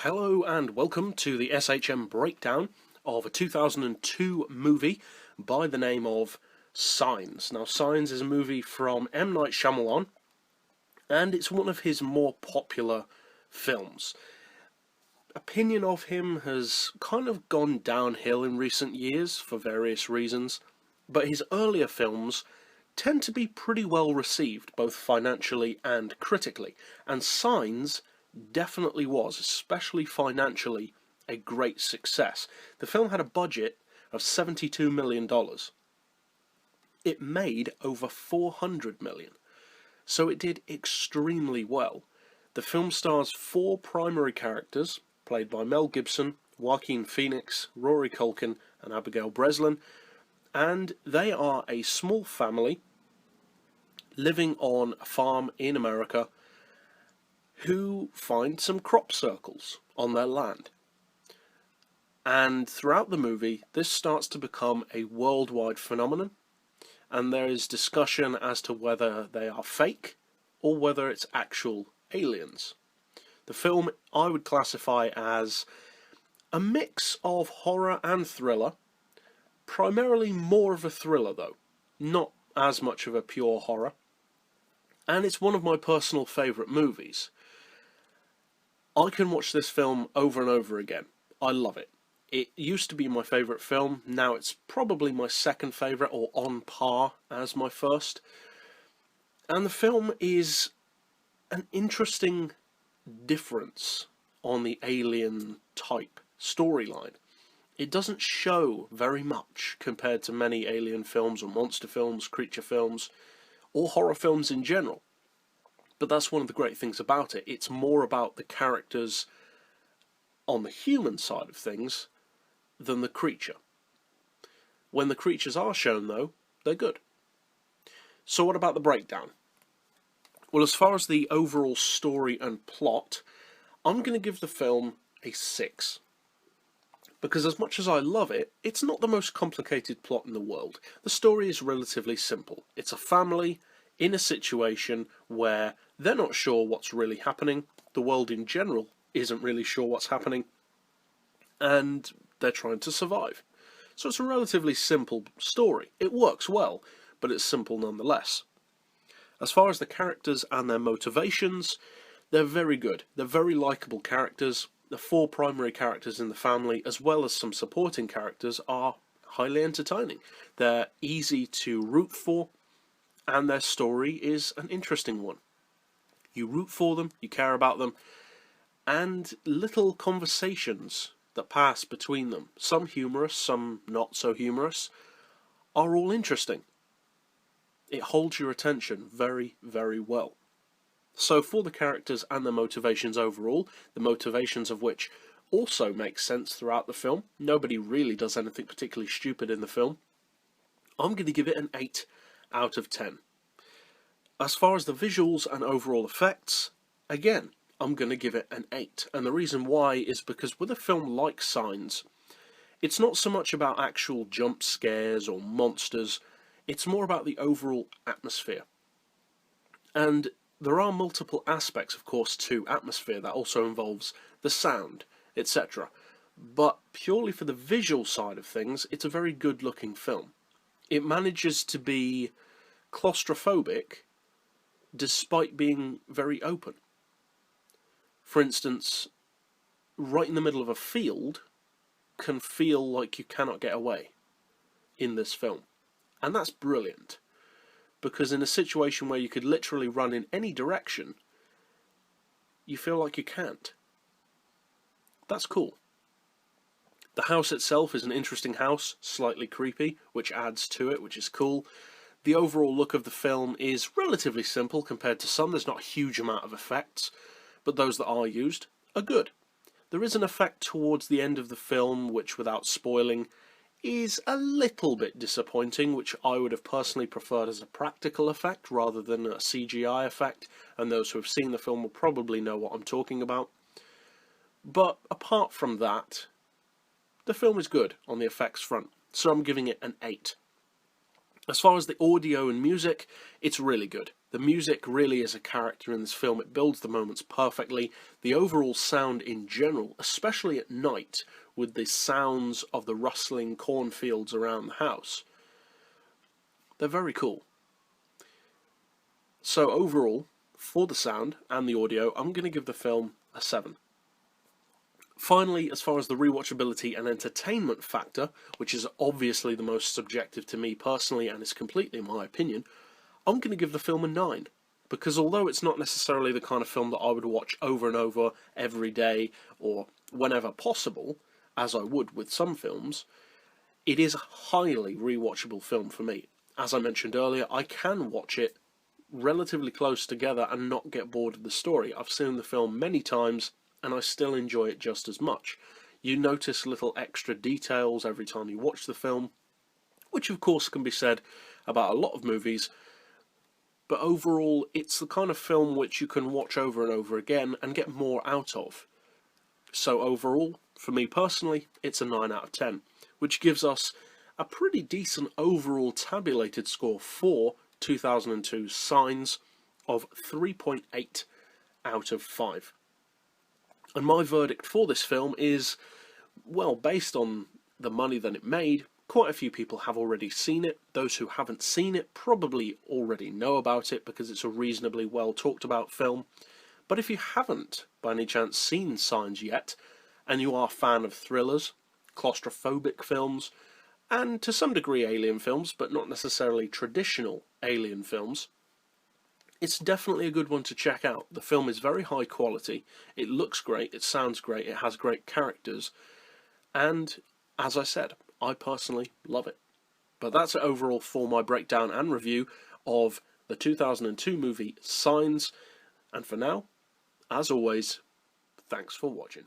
Hello and welcome to the SHM breakdown of a 2002 movie by the name of Signs. Now, Signs is a movie from M. Night Shyamalan, and it's one of his more popular films. Opinion of him has kind of gone downhill in recent years for various reasons, but his earlier films tend to be pretty well received, both financially and critically, and Signs definitely was, especially financially, a great success. The film had a budget of $72 million. It made over $400 million, so it did extremely well. The film stars four primary characters, played by Mel Gibson, Joaquin Phoenix, Rory Culkin, and Abigail Breslin, and they are a small family living on a farm in America who find some crop circles on their land. And throughout the movie, this starts to become a worldwide phenomenon, and there is discussion as to whether they are fake or whether it's actual aliens. The film I would classify as a mix of horror and thriller, primarily more of a thriller though, not as much of a pure horror, and it's one of my personal favourite movies. I can watch this film over and over again. I love it. It used to be my favourite film, now it's probably my second favourite, or on par as my first. And the film is an interesting difference on the alien type storyline. It doesn't show very much compared to many alien films or monster films, creature films, or horror films in general. But that's one of the great things about it. It's more about the characters on the human side of things than the creature. When the creatures are shown, though, they're good. So what about the breakdown? Well, as far as the overall story and plot, I'm going to give the film a 6. Because as much as I love it, it's not the most complicated plot in the world. The story is relatively simple. It's a family in a situation where they're not sure what's really happening, the world in general isn't really sure what's happening, and they're trying to survive. So it's a relatively simple story. It works well, but it's simple nonetheless. As far as the characters and their motivations, they're very good. They're very likeable characters. The four primary characters in the family, as well as some supporting characters, are highly entertaining. They're easy to root for, and their story is an interesting one. You root for them, you care about them, and little conversations that pass between them, some humorous, some not so humorous, are all interesting. It holds your attention very, very well. So for the characters and their motivations overall, the motivations of which also make sense throughout the film, nobody really does anything particularly stupid in the film, I'm going to give it an 8 out of 10. As far as the visuals and overall effects, again, I'm going to give it an 8. And the reason why is because with a film like Signs, it's not so much about actual jump scares or monsters, it's more about the overall atmosphere. And there are multiple aspects, of course, to atmosphere that also involves the sound, etc. But purely for the visual side of things, it's a very good-looking film. It manages to be claustrophobic despite being very open. For instance, right in the middle of a field can feel like you cannot get away in this film. And that's brilliant, because in a situation where you could literally run in any direction, you feel like you can't. That's cool. The house itself is an interesting house, slightly creepy, which adds to it, which is cool. The overall look of the film is relatively simple compared to some. There's not a huge amount of effects, but those that are used are good. There is an effect towards the end of the film, which, without spoiling, is a little bit disappointing, which I would have personally preferred as a practical effect rather than a CGI effect, and those who have seen the film will probably know what I'm talking about. But apart from that, the film is good on the effects front, so I'm giving it an 8. As far as the audio and music, it's really good. The music really is a character in this film. It builds the moments perfectly. The overall sound in general, especially at night, with the sounds of the rustling cornfields around the house, they're very cool. So overall, for the sound and the audio, I'm going to give the film a 7. Finally, as far as the rewatchability and entertainment factor, which is obviously the most subjective to me personally and is completely my opinion, I'm going to give the film a 9. Because although it's not necessarily the kind of film that I would watch over and over every day or whenever possible, as I would with some films, it is a highly rewatchable film for me. As I mentioned earlier, I can watch it relatively close together and not get bored of the story. I've seen the film many times and I still enjoy it just as much. You notice little extra details every time you watch the film, which of course can be said about a lot of movies, but overall it's the kind of film which you can watch over and over again and get more out of. So overall, for me personally, it's a 9 out of 10, which gives us a pretty decent overall tabulated score for 2002's Signs of 3.8 out of 5. And my verdict for this film is, well, based on the money that it made, quite a few people have already seen it. Those who haven't seen it probably already know about it because it's a reasonably well talked about film. But if you haven't, by any chance, seen Signs yet, and you are a fan of thrillers, claustrophobic films, and to some degree alien films, but not necessarily traditional alien films, it's definitely a good one to check out. The film is very high quality, it looks great, it sounds great, it has great characters, and, as I said, I personally love it. But that's it overall for my breakdown and review of the 2002 movie Signs, and for now, as always, thanks for watching.